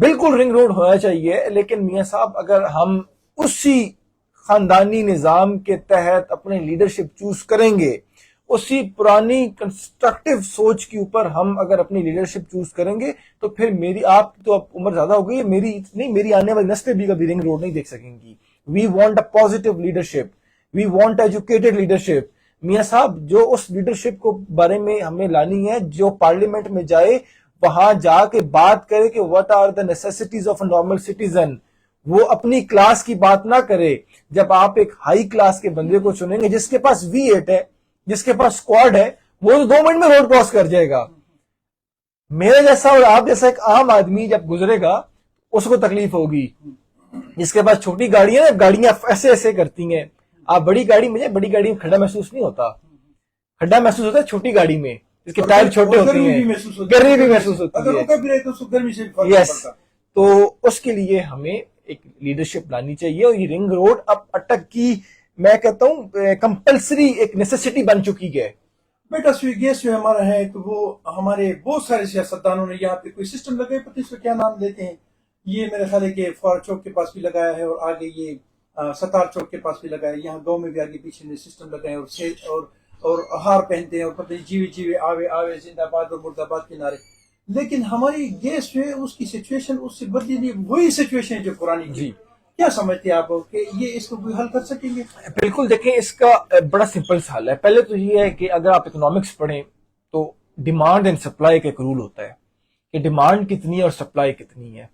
بالکل ring road ہونا چاہیے، لیکن میاں صاحب اگر ہم اسی خاندانی نظام کے تحت اپنے لیڈرشپ چوز کریں گے، اسی پرانی کنسٹرکٹیو سوچ کے اوپر ہم اگر اپنی لیڈرشپ چوز کریں گے، تو پھر میری، آپ تو اب عمر زیادہ ہو گئی ہے، میری آنے والی نسلیں بھی کبھی رنگ روڈ نہیں دیکھ سکیں گی. We want a positive leadership, we want educated leadership. میاں صاحب جو اس لیڈرشپ کو بارے میں ہمیں لانی ہے، جو پارلیمنٹ میں جائے، وہاں جا کے بات کرے کہ what are the necessities of a normal citizen. وہ اپنی کلاس کی بات نہ کرے. جب آپ ایک ہائی کلاس کے بندے کو چنیں گے جس کے پاس V8 ہے، جس کے پاس اسکواڈ ہے، وہ تو 2 منٹ میں روڈ کراس کر جائے گا. میرے جیسا اور آپ جیسا ایک عام آدمی جب گزرے گا اس کو تکلیف ہوگی. جس کے پاس چھوٹی گاڑی ہے نا، گاڑیاں ایسے ایسے کرتی ہیں. آپ بڑی گاڑی میں کھڈا محسوس نہیں ہوتا. کھڈا محسوس ہوتا ہے چھوٹی گاڑی میں، جس کے ٹائر چھوٹے ہوتے ہیں، گرمی بھی محسوس ہوتی ہے. یس، تو اس کے لیے ہمیں ایک لیڈرشپ لانی چاہیے. اور یہ رنگ روڈ اب اٹک کی، میں کہتا ہوں کمپلسری ایک نیسیسٹی بن چکی ہے. بیٹا گیس جو ہمارا ہے تو وہ ہمارے بہت سارے سیاستدانوں نے یہاں پہ کوئی سسٹم لگائے، پتہ اس کو کیا نام دیتے ہیں. یہ میرے خیال ہے کہ فوار چوک کے پاس بھی لگایا ہے، اور آگے یہ ستار چوک کے پاس بھی لگایا ہے. یہاں گاؤں میں بھی آگے پیچھے نے سسٹم لگائے اور ہار پہنتے ہیں، اور پتہ جیوے جیوے آوے آوے زندہ باد اور مرد آباد کے نعرے. لیکن ہماری گیس جو ہے اس کی سچویشن اس سے بدلی نہیں، وہی سچویشن ہے جو پرانی تھی. کیا سمجھتے ہیں آپ کہ یہ اس کو کوئی حل کر سکیں گے؟ بالکل، دیکھیں اس کا بڑا سمپل سا حل ہے. پہلے تو یہ ہے کہ اگر آپ اکنامکس پڑھیں تو ڈیمانڈ اینڈ سپلائی کا ایک رول ہوتا ہے کہ ڈیمانڈ کتنی ہے اور سپلائی کتنی ہے.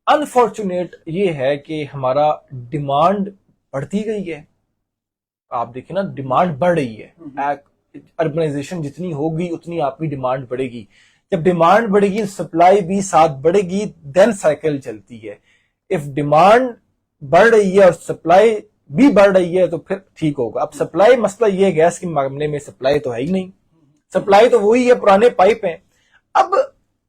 انفارچونیٹ یہ ہے کہ ہمارا ڈیمانڈ بڑھتی گئی ہے. آپ دیکھیں نا، ڈیمانڈ بڑھ رہی ہے. اربنائزیشن جتنی ہوگی اتنی آپ کی ڈیمانڈ بڑھے گی. جب ڈیمانڈ بڑھے گی سپلائی بھی ساتھ بڑھے گی، دین سائیکل چلتی ہے. اف ڈیمانڈ بڑھ رہی ہے اور سپلائی بھی بڑھ رہی ہے تو پھر ٹھیک ہوگا. اب سپلائی مسئلہ یہ ہے، گیس کے معاملے میں سپلائی تو ہے ہی نہیں. سپلائی تو وہی ہے، پرانے پائپ ہیں. اب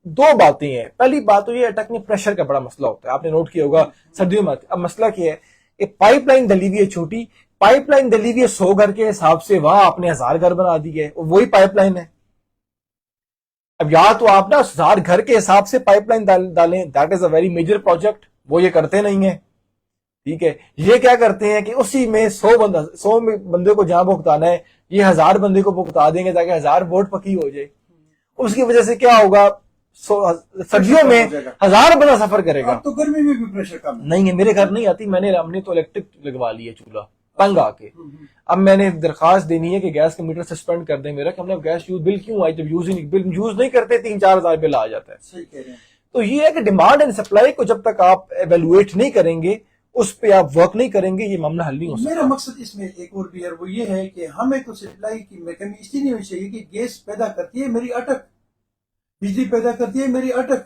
2 باتیں ہیں. پہلی بات تو یہ اٹک میں پریشر کا بڑا مسئلہ ہوتا ہے. آپ نے نوٹ کیا ہوگا سردیوں میں. اب مسئلہ کیا ہے کہ پائپ لائن دلی ہوئی ہے چھوٹی، پائپ لائن دلی ہوئی ہے 100 گھر کے حساب سے، وہاں آپ نے 1000 گھر بنا دی ہے، وہی پائپ لائن ہے. اب یا تو آپ نا 1000 گھر کے حساب سے پائپ لائن ڈالیں، that is a very major project. وہ یہ کرتے نہیں ہیں. ٹھیک ہے، یہ کیا کرتے ہیں کہ اسی میں 100 بندے کو جہاں بھگتانا ہے، یہ 1000 بندے کو بھگتا دیں گے تاکہ 1000 ووٹ پکی ہو جائے. اس کی وجہ سے کیا ہوگا، سردیوں میں 1000 بندہ سفر کرے گا. تو گرمی میں بھی پریشر کم نہیں ہے، میرے گھر نہیں آتی. ہم نے تو الیکٹرک لگوا لی ہے چولہا تنگ آ کے. اب میں نے درخواست دینی ہے کہ گیس کا میٹر سسپینڈ کر دیں میرا، کہ ہم نے گیس بل کیوں آئی، جب یوز نہیں کرتے 3-4 ہزار بل آ جاتا ہے. صحیح کہہ رہے ہیں. تو یہ ہے کہ ڈیمانڈ اینڈ سپلائی کو جب تک آپ ایویلویٹ نہیں کریں گے، اس پہ آپ ورک نہیں کریں گے، یہ معاملہ حل نہیں ہو سکتا. میرا مقصد اس میں ایک اور بھی ہے، وہ یہ ہے کہ ہمیں تو سپلائی کی کمی اس لیے نہیں ہونی چاہیے کہ گیس پیدا کرتی ہے میری اٹک، بجلی پیدا کرتی ہے میری اٹک،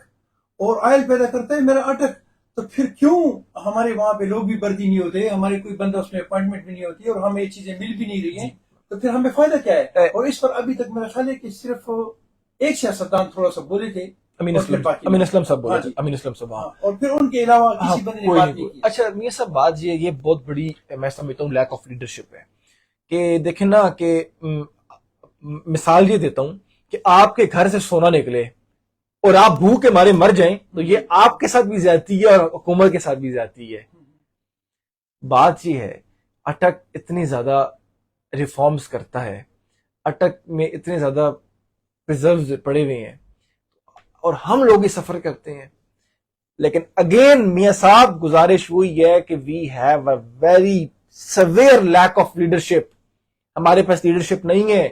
اور آئل پیدا کرتا ہے میرا اٹک. تو پھر کیوں ہمارے وہاں پہ لوگ بھی بھرتی نہیں ہوتے، ہمارے کوئی بندہ اس میں اپائنٹمنٹ بھی نہیں ہوتی، اور ہمیں یہ چیزیں مل بھی نہیں رہی ہیں. تو پھر ہمیں فائدہ کیا ہے؟ اور اس پر ابھی تک میرا خیال ہے کہ صرف ایک سیاستدان تھوڑا سا بولے تھے، امین اسلم صاحب بولے تھے. امین اسلم صاحب، اور پھر ان کے علاوہ کسی بندے نے بات نہیں کی. اچھا میاں صاحب، بات یہ بہت بڑی میں سمجھتا ہوں لیک آف لیڈرشپ ہے. کہ دیکھیں نا، کہ مثال یہ دیتا ہوں کہ آپ کے گھر سے سونا نکلے اور آپ بھوک کے مارے مر جائیں، تو یہ آپ کے ساتھ بھی زیادتی ہے اور حکومت کے ساتھ بھی زیادتی ہے. بات یہ ہے، اٹک اتنی زیادہ ریفارمز کرتا ہے، اٹک میں اتنے زیادہ پریزروز پڑے ہوئے ہیں، اور ہم لوگ ہی سفر کرتے ہیں. لیکن اگین میاں صاحب گزارش وہی ہے کہ we have a very severe lack of leadership. ہمارے پاس لیڈرشپ نہیں ہے.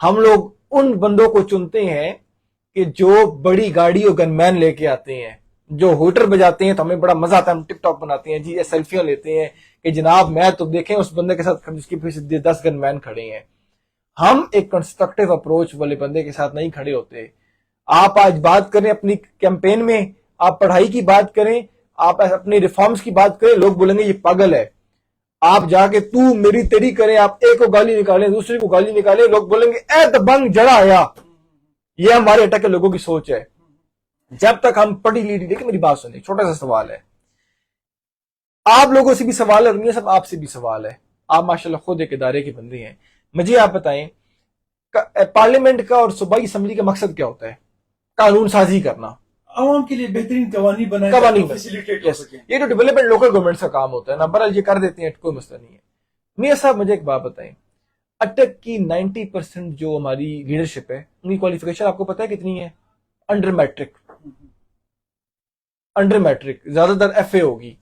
ہم لوگ ان بندوں کو چنتے ہیں کہ جو بڑی گاڑی اور گن مین لے کے آتے ہیں، جو ہوٹر بجاتے ہیں تو ہمیں بڑا مزہ آتا ہے، ہم ٹک ٹاک بناتے ہیں جی، سیلفیاں لیتے ہیں کہ جناب میں تو دیکھیں اس بندے کے ساتھ جس کے پیچھے 10 گن مین کھڑے ہیں. ہم ایک کنسٹرکٹیو اپروچ والے بندے کے ساتھ نہیں کھڑے ہوتے. آپ آج بات کریں اپنی کیمپین میں، آپ پڑھائی کی بات کریں، آپ اپنی ریفارمز کی بات کریں، لوگ بولیں گے یہ پاگل ہے. آپ جا کے تو میری تیری کریں، آپ ایک کو گالی نکالیں، دوسرے کو گالی نکالیں، لوگ بولیں گے اے دبنگ جڑا آیا. یہ ہمارے اٹک کے لوگوں کی سوچ ہے. جب تک ہم پڑھی لیڈی، دیکھیں میری بات سنیں، چھوٹا سا سوال ہے، آپ لوگوں سے بھی سوال ہے اور میاں صاحب آپ سے بھی سوال ہے. آپ ماشاءاللہ خود ایک ادارے کے بندے ہیں. مجھے آپ بتائیں پارلیمنٹ کا اور صوبائی اسمبلی کا مقصد کیا ہوتا ہے؟ قانون سازی کرنا. عوام کے لیے بہترین قوانین بنائے قوانین فیسیلیٹیٹ ہو سکے. یہ تو ڈیولپمنٹ لوکل گورنمنٹ کا کام ہوتا ہے نا. برحال یہ کر دیتے ہیں, کوئی مسئلہ نہیں ہے. میاں صاحب مجھے ایک بات بتائیں, اٹک کی 90% جو ہماری لیڈرشپ ہے ان کی کوالیفیکیشن آپ کو پتا ہے کتنی ہے؟ Under matric. انڈر میٹرک, زیادہ تر ایف اے ہوگی.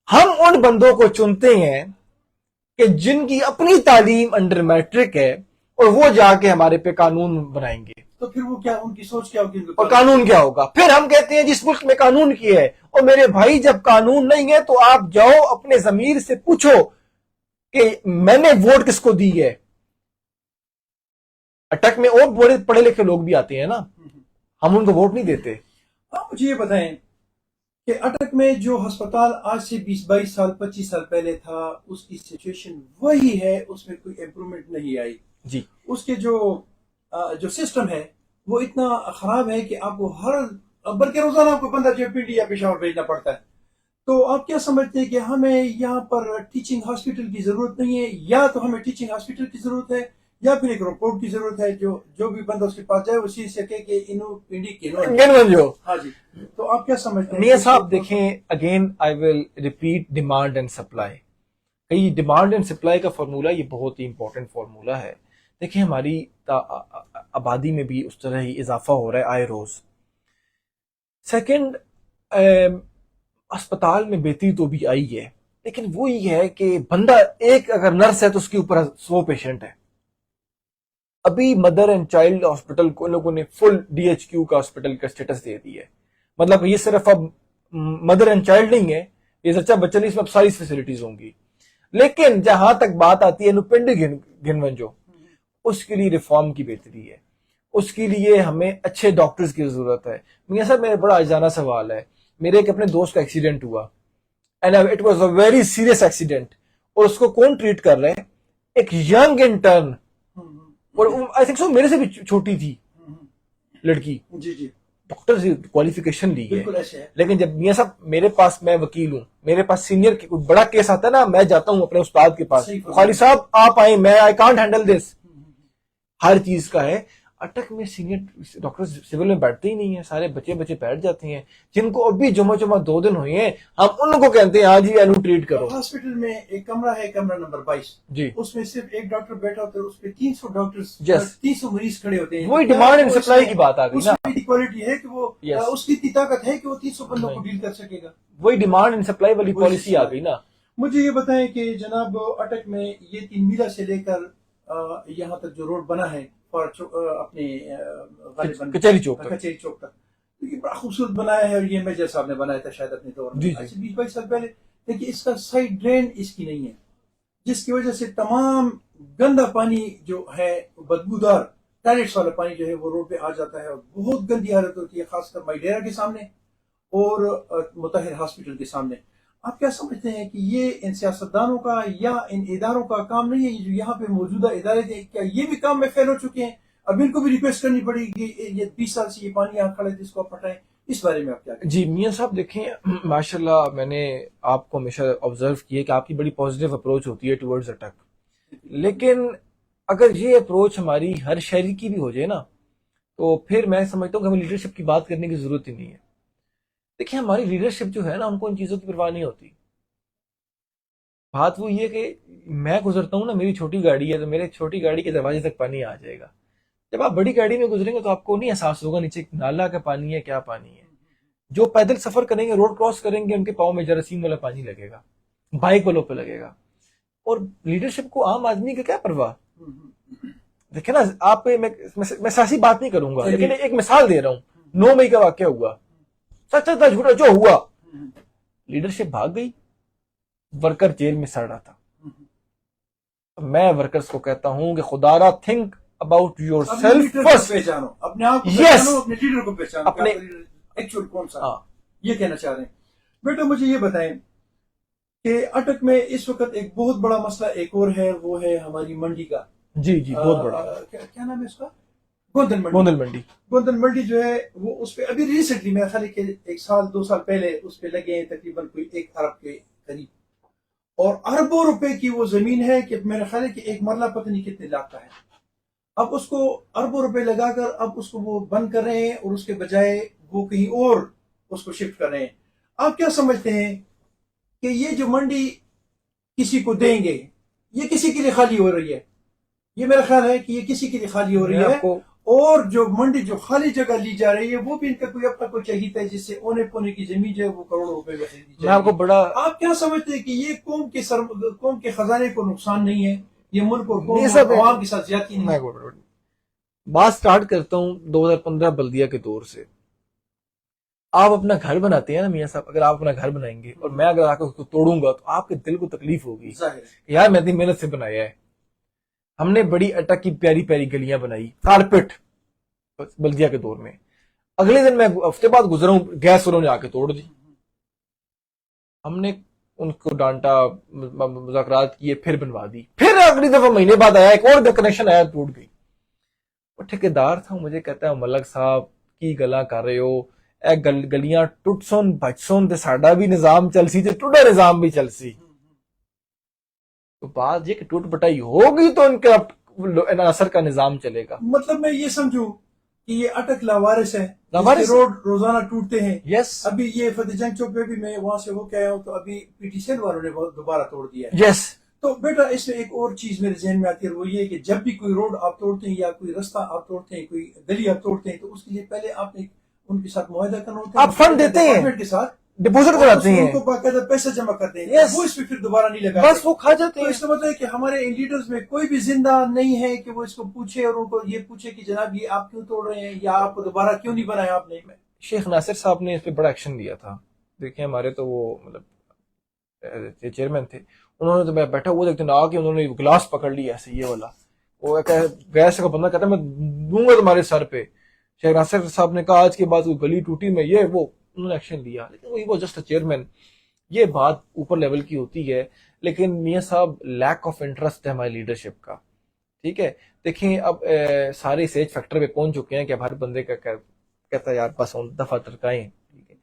ہم ان بندوں کو چنتے ہیں کہ جن کی اپنی تعلیم انڈر میٹرک ہے اور وہ جا کے ہمارے پہ قانون بنائیں گے. تو پھر وہ کیا, ان کی سوچ کیا ہوگی, اور قانون کیا ہوگا؟ پھر ہم کہتے ہیں جس ملک میں قانون کی ہے. اور میرے بھائی جب قانون نہیں ہے تو آپ جاؤ اپنے ضمیر سے پوچھو کہ میں نے ووٹ کس کو دی ہے. اٹک میں اور بڑے پڑھے لکھے لوگ بھی آتے ہیں نا, ہم ان کو ووٹ نہیں دیتے. آپ مجھے یہ بتائیں کہ اٹک میں جو ہسپتال آج سے 20-22 سال 25 سال پہلے تھا, اس کی سچویشن وہی ہے, اس میں کوئی امپرومنٹ نہیں آئی. جی, اس کے جو سسٹم ہے وہ اتنا خراب ہے کہ آپ کو بلکہ روزانہ آپ کو 15 پنڈی یا پشاور بھیجنا پڑتا ہے. تو آپ کیا سمجھتے ہیں کہ ہمیں یہاں پر ٹیچنگ ہاسپٹل کی ضرورت نہیں ہے, یا تو ہمیں ٹیچنگ ہاسپٹل کی ضرورت ہے یا پھر ایک رپورٹ کی ضرورت ہے جو بھی بندہ اس کے پاس جائے وہ چیز سے کہ انو پنڈی جو. ہاں جی, تو آپ کیا سمجھتے ہیں؟ میاں صاحب دیکھیں, again I will repeat, demand and supply. یہ ڈیمانڈ اینڈ سپلائی کا فارمولہ یہ بہت ہی امپورٹنٹ فارمولہ ہے. دیکھیں ہماری آبادی میں بھی اس طرح ہی اضافہ ہو رہا ہے آئے روز. سیکنڈ, اسپتال میں بہتری تو بھی آئی ہے, لیکن وہ یہ ہے کہ بندہ ایک اگر نرس ہے تو اس کے اوپر 100 پیشنٹ ہے. ابھی مدر اینڈ چائلڈ ہاسپٹل کو ان لوگوں نے فل DHQ کا ہاسپٹل کا اسٹیٹس دے دی ہے. مطلب یہ صرف اب مدر اینڈ چائلڈ نہیں ہے, یہ سچا بچہ نہیں, اس میں اب ساری فیسلٹیز ہوں گی. لیکن جہاں تک بات آتی ہے نپنڈ گنون جو, اس کے لیے ریفارم کی بہتری ہے. اس کے لیے ہمیں اچھے ڈاکٹرز کی ضرورت ہے. میاں صاحب میرا بڑا اجزانہ سوال ہے, میرے ایک اپنے دوست کا ایکسیڈنٹ ہوا, and it was a very serious accident, اور اس کو کون ٹریٹ کر رہے ہیں؟ ایک ینگ انٹرن, اور آئی تھنک سو میرے سے بھی چھوٹی تھی لڑکی. جی جی, ڈاکٹر سے کوالیفیکیشن لی ہے. بالکل ایسے ہے. لیکن جب میاں صاحب میرے پاس, میں وکیل ہوں, میرے پاس سینئر کوئی بڑا کیس آتا ہے نا, میں جاتا ہوں اپنے استاد کے پاس, خالی صاحب آپ آئیں, میں آئی کانٹ ہینڈل دس. ہر چیز کا ہے. اٹک میں سینئر ڈاکٹر سول میں بیٹھتے ہی نہیں ہیں, سارے بچے بیٹھ جاتے ہیں, جن کو ابھی جمعہ 2 دن ہوئے ہیں, ہم ان کو کہتے ہیں ہاں جی اینو ٹریٹ کرو. ہاسپٹل میں ایک کمرہ ہے, کمرہ نمبر 22, جی, اس میں صرف ایک ڈاکٹر بیٹھا ہوتا ہے, اس پہ 300 ڈاکٹر, Yes. 300 مریض کھڑے ہوتے ہیں. وہی ڈیمانڈ اینڈ سپلائی کی بات آ گئی نا. اس کی کوالٹی ہے کہ وہ Yes. اس کی اتنی طاقت ہے کہ وہ 300 بندوں کو ڈیل کر سکے گا. وہی ڈیمانڈ اینڈ سپلائی والی پالیسی آ گئی نا. مجھے یہ بتائیں کہ جناب اٹک میں یہ 3 میلہ سے لے کر یہاں تک جو روڈ بنا ہے اپنے کچہری چوک تک, یہ بڑا خوبصورت بنایا ہے, اور یہ میجر صاحب نے بنایا تھا شاید اپنے دور میں 20-22 سال پہلے. لیکن اس کا سائڈ ڈرین اس کی نہیں ہے, جس کی وجہ سے تمام گندا پانی جو ہے, بدبودار ٹائلٹس والا پانی جو ہے وہ روڈ پہ آ جاتا ہے, اور بہت گندی حالت ہوتی ہے, خاص کر مائیڈیرا کے سامنے اور مطہر ہاسپٹل کے سامنے. آپ کیا سمجھتے ہیں کہ یہ ان سیاستدانوں کا یا ان اداروں کا کام نہیں ہے, جو یہاں پہ موجودہ ادارے تھے, کیا یہ بھی کام میں فیل ہو چکے ہیں؟ اب ان کو بھی ریکویسٹ کرنی پڑے گی, یہ 20 سال سے یہ پانی یہاں کھڑا ہے, جس کو آپ پٹائیں. اس بارے میں آپ کیا کہتے ہیں؟ جی میاں صاحب دیکھیں, ماشاءاللہ میں نے آپ کو ہمیشہ آبزرو کیا کہ آپ کی بڑی پازیٹیو اپروچ ہوتی ہے ٹورڈز اٹک. لیکن اگر یہ اپروچ ہماری ہر شہری کی بھی ہو جائے نا, تو پھر میں سمجھتا ہوں کہ ہمیں لیڈرشپ کی بات کرنے کی ضرورت ہی نہیں ہے. دیکھیں ہماری لیڈرشپ جو ہے نا, ہم کو ان چیزوں کی پرواہ نہیں ہوتی. بات وہ یہ کہ میں گزرتا ہوں نا, میری چھوٹی گاڑی ہے, تو میرے چھوٹی گاڑی کے دروازے تک پانی آ جائے گا. جب آپ بڑی گاڑی میں گزریں گے تو آپ کو نہیں احساس ہوگا نیچے نالا کا پانی ہے, کیا پانی ہے. جو پیدل سفر کریں گے, روڈ کراس کریں گے, ان کے پاؤں میں جراثیم والا پانی لگے گا, بائک والوں پہ لگے گا. اور لیڈرشپ کو عام آدمی کا کیا پرواہ. دیکھیں نا آپ, میں سیاسی بات نہیں کروں گا, لیکن ایک مثال دے رہا ہوں. 9 مئی کا واقعہ ہوا, سچ تھا جھوٹا جو ہوا, لیڈرشپ بھاگ گئی, ورکر جیل میں سڑ رہا تھا. میں ورکرز کو کہتا ہوں کہ خدا را think about yourself first. پہچانو اپنے آپ کو, پہچانو اپنے لیڈر کو, پہچانو اپنے ایکچوئل کون سا. یہ کہنا چاہ رہے ہیں. بیٹا مجھے یہ بتائیں کہ اٹک میں اس وقت ایک بہت بڑا مسئلہ ایک اور ہے, وہ ہے ہماری منڈی کا. جی بہت بڑا. کیا نام ہے اس کا؟ گوندل منڈی. گوندل منڈی جو ہے وہ, اس پہ ابھی ریسنٹلی میرا خیال ہے کہ 1 سال 2 سال پہلے اس پہ لگے ہیں تقریباً کوئی 1 ارب کے قریب, اور اربوں روپے کی وہ زمین ہے کہ میرا خیال ہے کہ 1 مرلہ پتہ نہیں کتنے لاکھ کا ہے. اب اس کو اربوں روپے لگا کر اب اس کو وہ بند کر رہے ہیں, اور اس کے بجائے وہ کہیں اور اس کو شفٹ کر رہے ہیں. آپ کیا سمجھتے ہیں کہ یہ جو منڈی کسی کو دیں گے یہ کسی کے لیے خالی ہو رہی ہے؟ یہ میرا خیال ہے کہ یہ کسی کے لیے خالی ہو رہی میں ہے. آپ کو اور جو منڈی جو خالی جگہ لی جا رہی ہے وہ بھی ان کا کوئی اپنا کوئی چاہیے تھا جس سے اونے پونے کی زمین جو ہے وہ کروڑوں روپے میں خریدی میں آپ کو جائے. بڑا آپ کیا سمجھتے ہیں کہ یہ قوم کے خزانے کو نقصان نہیں ہے؟ یہ ملک اور قوم یہ سب اور عوام کے ساتھ زیادتی نہیں میں ہے؟ بات سٹارٹ کرتا ہوں 2015 بلدیہ کے دور سے. آپ اپنا گھر بناتے ہیں نا میاں صاحب, اگر آپ اپنا گھر بنائیں گے اور میں اگر آ کے اس کو توڑوں گا تو آپ کے دل کو تکلیف ہوگی ظاہر ہے. کہ یار میں اتنی محنت سے بنایا ہے. ہم نے بڑی اٹک کی پیاری پیاری گلیاں بنائی, کارپیٹ بلدیہ کے دور میں. اگلے دن میں ہفتے بعد گزرا ہوں, گیس والوں نے آ کے توڑ دی. ہم نے ان کو ڈانٹا, مذاکرات کیے, پھر بنوا دی. پھر اگلی دفعہ مہینے بعد آیا ایک اور کنیکشن آیا, ٹوٹ گئی. وہ ٹھیکیدار تھا, مجھے کہتا ہے ملک صاحب کی گلا کر رہے ہو, اے گلیاں ٹوٹ سون بچ سون تے ساڈا بھی نظام چلسی تے ٹوٹا نظام بھی چلسی. تو بات یہ کہ ٹوٹ بٹائی ہوگی تو ان کا اثر کا نظام چلے گا. مطلب میں یہ سمجھوں کہ یہ اٹک لاوارث ہے, لاوارث اس کے روڈ روزانہ ٹوٹتے ہیں. یس ابھی یہ فتح جنگ چوک پہ بھی میں وہاں سے ہو کے آیا ہوں تو ابھی پی ٹی سیل والوں نے دوبارہ توڑ دیا ہے. یس تو بیٹا اس میں ایک اور چیز میرے ذہن میں آتی ہے, وہ یہ کہ جب بھی کوئی روڈ آپ توڑتے ہیں یا کوئی رستہ آپ توڑتے ہیں, کوئی گلی آپ توڑتے ہیں, تو اس کے لیے پہلے آپ نے ان کے ساتھ معاہدہ کرنا ہوتا ہے, آپ فنڈ دیتے ہیں, ڈپارٹمنٹ کے ساتھ ڈپوزٹ کراتے ہیں, ان کو باقاعدہ پیسہ جمع کرتے ہیں. Yes. وہ اس پہ پھر دوبارہ نہیں لگا, بس وہ کھا جاتے تو ہیں. اس کا مطلب ہے کہ ہمارے لیڈرز میں کوئی بھی زندہ نہیں ہے کہ وہ اس کو پوچھے اور ان کو یہ پوچھے کہ جناب یہ آپ کیوں توڑ رہے ہیں یا آپ کو دوبارہ کیوں نہیں بنایا آپ نے. شیخ ناصر صاحب نے اس پہ بڑا ایکشن لیا تھا. دیکھیں ہمارے تو وہ مطلب چیئرمین تھے, انہوں نے تو میں بیٹھا وہ دیکھتے نہ کہ انہوں نے گلاس پکڑ لیا ایسے یہ والا, وہ گیس کا بندہ کہتا ہے میں دوں گا تمہارے سر پہ. شیخ ناصر صاحب نے کہا آج کے بعد کوئی گلی ٹوٹی میں یہ وہ, انہوں نے ایکشن لیا, لیکن وہ جسٹ اے چیئرمین. یہ بات اوپر لیول کی ہوتی ہے, لیکن میاں صاحب لیک آف انٹرسٹ ہے ہماری لیڈرشپ کا. ٹھیک ہے, دیکھیں اب سارے اس ایج فیکٹر پہ پہنچ چکے ہیں کہ اب ہر بندے کا کہتا ہے یار بس دفعہ ترکائیں. ٹھیک ہے,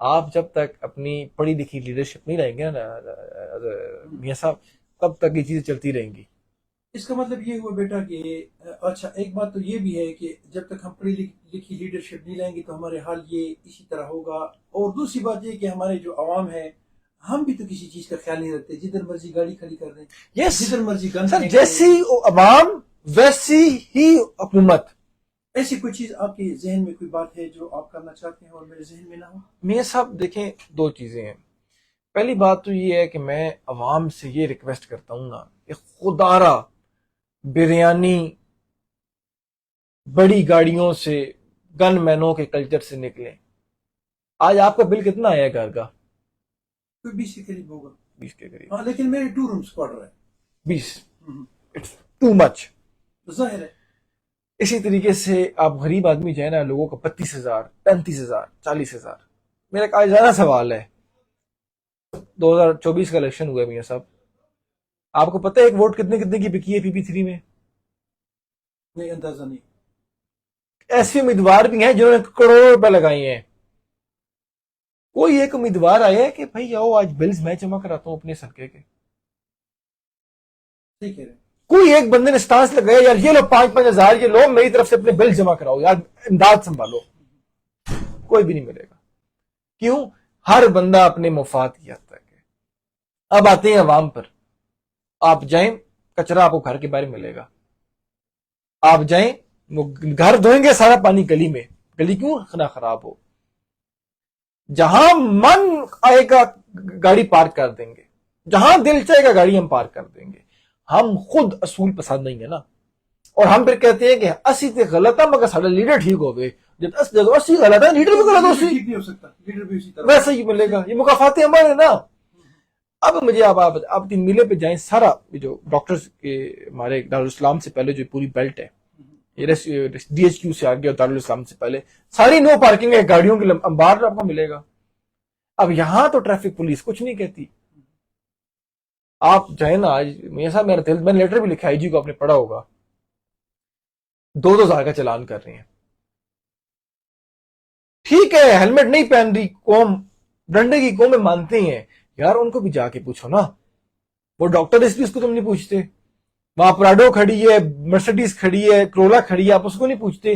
آپ جب تک اپنی پڑھی لکھی لیڈرشپ نہیں رہیں گے نا میاں صاحب, تب تک یہ چیزیں چلتی رہیں گی. اس کا مطلب یہ ہوا بیٹا کہ اچھا ایک بات تو یہ بھی ہے کہ جب تک ہم پڑھی لکھی لیڈرشپ نہیں لائیں گے تو ہمارے حال یہ اسی طرح ہوگا. اور دوسری بات یہ کہ ہمارے جو عوام ہے ہم بھی تو کسی چیز کا خیال نہیں رکھتے, جدھر مرضی گاڑی کھڑی کر دیں, یس جدھر مرضی گن سر, جیسی عوام ویسی ہی حکومت. ایسی کوئی چیز آپ کے ذہن میں کوئی بات ہے جو آپ کرنا چاہتے ہیں اور میرے ذہن میں نہ ہو؟ میاں صاحب دیکھیں دو چیزیں ہیں. پہلی بات تو یہ ہے کہ میں عوام سے یہ ریکویسٹ کرتا ہوں نا کہ خدارا بریانی بڑی گاڑیوں سے گن مینوں کے کلچر سے نکلیں. آج آپ کا بل کتنا آیا ہے گھر کا؟ کوئی 20 کے قریب ہوگا. 20 کے قریب. ہاں لیکن میرے 2 رومز کوارٹر ہے. 20 اٹس ٹو مچ. ظاہر ہے. اسی طریقے سے آپ غریب آدمی جائیں نا, لوگوں کا 32,000 35,000 40,000. میرا ایک آجانا سوال ہے, 2024 کا الیکشن ہوا ہے میاں صاحب, آپ کو پتہ ہے ایک ووٹ کتنے کی بکی ہے پی پی 3 میں؟ نہیں, اندازہ نہیں. ایسے امیدوار بھی ہیں جنہوں نے کروڑوں روپے لگائے ہیں. کوئی ایک امیدوار آیا ہے کہ بھائی آؤ آج بلز میں جمع کراتا ہوں اپنے صدقے کے؟ ٹھیک ہے. کوئی ایک بندے نے سٹانس لگایا یار یہ لو 5-5 ہزار یہ لو میری طرف سے اپنے بل جمع کراؤ یار امداد سنبھالو؟ کوئی بھی نہیں ملے گا. کیوں؟ ہر بندہ اپنے مفاد کی حد تک ہے. اب آتے ہیں عوام پر. آپ جائیں کچرا آپ کو گھر کے باہر ملے گا, آپ جائیں وہ گھر دھوئیں گے سارا پانی گلی میں. گلی کیوں نہ خراب ہو, جہاں من آئے گا گاڑی پارک کر دیں گے, جہاں دل چاہے گا گاڑی ہم پارک کر دیں گے. ہم خود اصول پسند نہیں ہے نا, اور ہم پھر کہتے ہیں کہ اسی تے غلط ہے مگر سارا لیڈر ٹھیک ہو گئے. جب اسی غلط ہے لیڈر بھی غلط ہو, اسی ٹھیک نہیں ہو سکتا, لیڈر بھی اسی طرح ویسے ہی ملے گا. یہ مقافات ہمارے نا. اب مجھے آپ 3 میلے پہ جائیں, سارا جو ڈاکٹرز کے ہمارے دارالاسلام سے پہلے جو پوری بیلٹ ہے, یہ ڈی ایچ کیو سے آگے اور دارالاسلام سے پہلے ساری نو پارکنگ ہے, گاڑیوں کے انبار آپ کو ملے گا. اب یہاں تو ٹریفک پولیس کچھ نہیں کہتی. آپ جائیں نا آج میاں صاحب, میرا دل, میں نے لیٹر بھی لکھا آئی جی کو, آپ نے پڑھا ہوگا, 2,000 کا چلان کر رہے ہیں. ٹھیک ہے ہیلمٹ نہیں پہن رہی قوم, ڈنڈے کی قوم میں مانتے ہیں یار, ان کو بھی جا کے پوچھو نا. وہ ڈاکٹر اس کو تم نہیں پوچھتے, وہاں پراڈو کھڑی ہے, مرسڈیز کھڑی ہے, کرولا کھڑی ہے, آپ اس کو نہیں پوچھتے.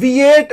V8